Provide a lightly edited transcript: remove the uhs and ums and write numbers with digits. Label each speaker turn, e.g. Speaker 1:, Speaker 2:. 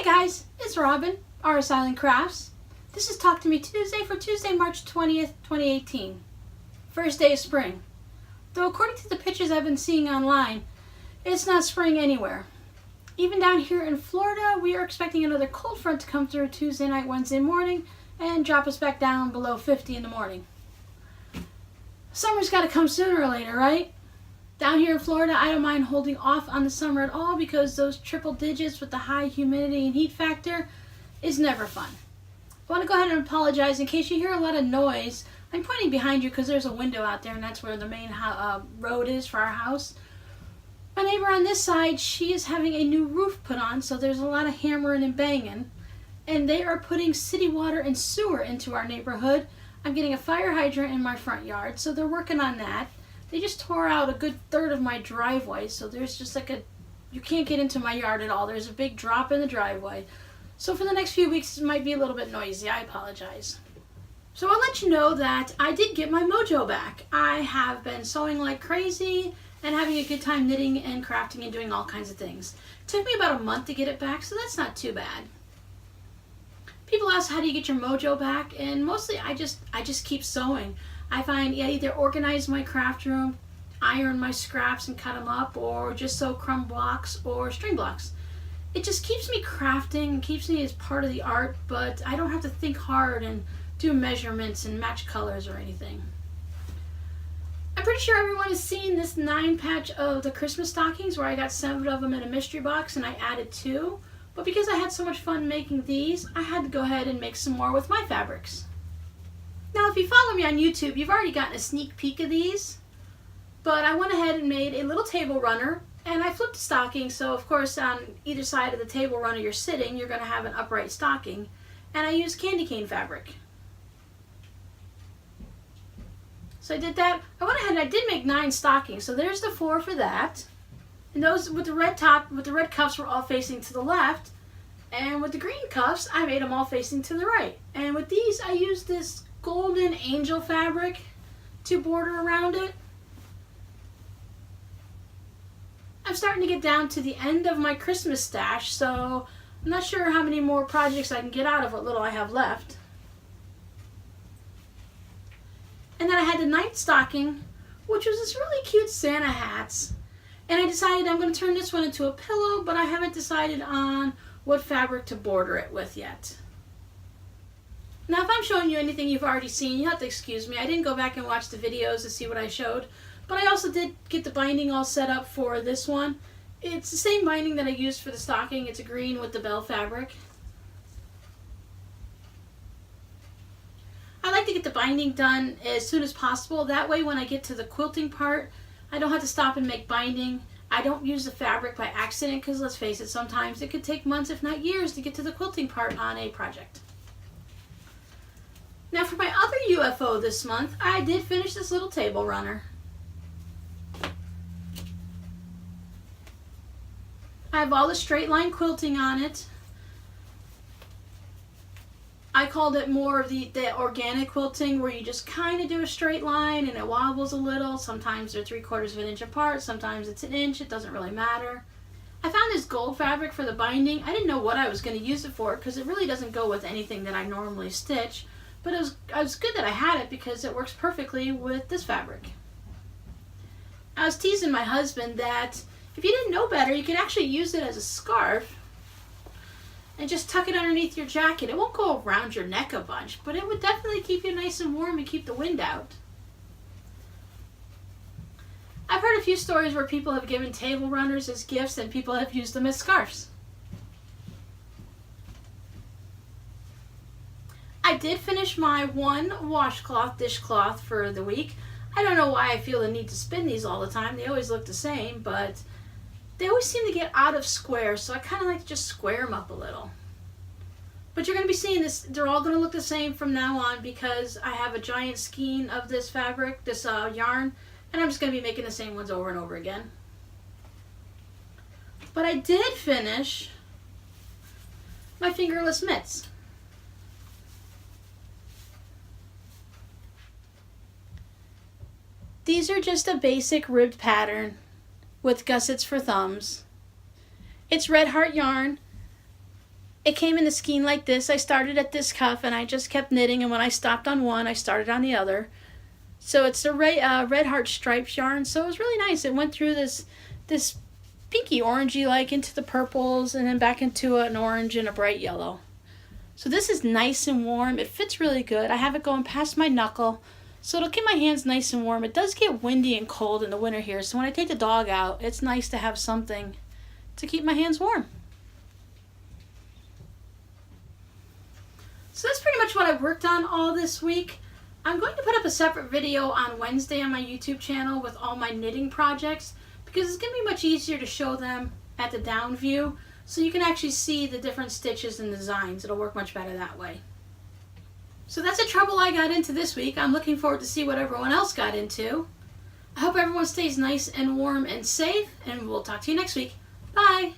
Speaker 1: guys, it's Robin, RsIslandCrafts. This is Talk to Me Tuesday for Tuesday, March 20th, 2018. First day of spring. Though according to the pictures I've been seeing online, it's not spring anywhere. Even down here in Florida, we are expecting another cold front to come through Tuesday night, Wednesday morning, and drop us back down below 50 in the morning. Summer's got to come sooner or later, right? Down here in Florida, I don't mind holding off on the summer at all because those triple digits with the high humidity and heat factor is never fun. I want to go ahead and apologize in case you hear a lot of noise. I'm pointing behind you because there's a window out there and that's where the main road is for our house. My neighbor on this side, she is having a new roof put on, so there's a lot of hammering and banging. And they are putting city water and sewer into our neighborhood. I'm getting a fire hydrant in my front yard, so they're working on that. They just tore out a good third of my driveway, so there's just like you can't get into my yard at all. There's a big drop in the driveway. So for the next few weeks, it might be a little bit noisy. I apologize. So I'll let you know that I did get my mojo back. I have been sewing like crazy and having a good time knitting and crafting and doing all kinds of things. It took me about a month to get it back, so that's not too bad. People ask, how do you get your mojo back? And mostly I just keep sewing. I find I either organize my craft room, iron my scraps and cut them up, or just sew crumb blocks or string blocks. It just keeps me crafting, keeps me as part of the art, but I don't have to think hard and do measurements and match colors or anything. I'm pretty sure everyone has seen this 9-patch of the Christmas stockings where I got 7 of them in a mystery box and I added 2. But because I had so much fun making these, I had to go ahead and make some more with my fabrics. Now, if you follow me on YouTube, you've already gotten a sneak peek of these, but I went ahead and made a little table runner, and I flipped the stocking, so of course on either side of the table runner you're sitting, you're going to have an upright stocking, and I used candy cane fabric. So I did that. I went ahead and I did make 9 stockings, so there's the 4 for that, and those with the red top, with the red cuffs were all facing to the left, and with the green cuffs, I made them all facing to the right. And with these, I used this golden angel fabric to border around it. I'm starting to get down to the end of my Christmas stash, so I'm not sure how many more projects I can get out of what little I have left. And then I had the 9th stocking, which was this really cute Santa hats. And I decided I'm going to turn this one into a pillow, but I haven't decided on what fabric to border it with yet. Now, if I'm showing you anything you've already seen, you have to excuse me. I didn't go back and watch the videos to see what I showed, but I also did get the binding all set up for this one. It's the same binding that I used for the stocking. It's a green with the bell fabric. I like to get the binding done as soon as possible. That way, when I get to the quilting part, I don't have to stop and make binding. I don't use the fabric by accident because, let's face it, sometimes it could take months, if not years, to get to the quilting part on a project. Now for my other UFO this month, I did finish this little table runner. I have all the straight line quilting on it. I called it more of the organic quilting where you just kind of do a straight line and it wobbles a little. Sometimes they're 3/4 of an inch apart, sometimes it's an inch, it doesn't really matter. I found this gold fabric for the binding. I didn't know what I was going to use it for because it really doesn't go with anything that I normally stitch. But it was good that I had it because it works perfectly with this fabric. I was teasing my husband that if you didn't know better, you could actually use it as a scarf and just tuck it underneath your jacket. It won't go around your neck a bunch, but it would definitely keep you nice and warm and keep the wind out. I've heard a few stories where people have given table runners as gifts and people have used them as scarves. I did finish my 1 washcloth dishcloth for the week. I don't know why I feel the need to spin these all the time. They always look the same, but they always seem to get out of square, so I kind of like to just square them up a little. But you're going to be seeing this, they're all going to look the same from now on because I have a giant skein of this fabric, this yarn, and I'm just going to be making the same ones over and over again. But I did finish my fingerless mitts. These are just a basic ribbed pattern with gussets for thumbs. It's red heart yarn. It came in a skein like this. I started at this cuff and I just kept knitting, and when I stopped on one, I started on the other. So it's the Red Heart Stripes yarn, so it was really nice. It went through this pinky orangey like into the purples and then back into an orange and a bright yellow. So this is nice and warm. It fits really good. I have it going past my knuckle, so it'll keep my hands nice and warm. It does get windy and cold in the winter here, so when I take the dog out, it's nice to have something to keep my hands warm. So that's pretty much what I worked on all this week. I'm going to put up a separate video on Wednesday on my YouTube channel with all my knitting projects, because it's going to be much easier to show them at the down view, so you can actually see the different stitches and designs. It'll work much better that way. So that's the trouble I got into this week. I'm looking forward to see what everyone else got into. I hope everyone stays nice and warm and safe, and we'll talk to you next week. Bye!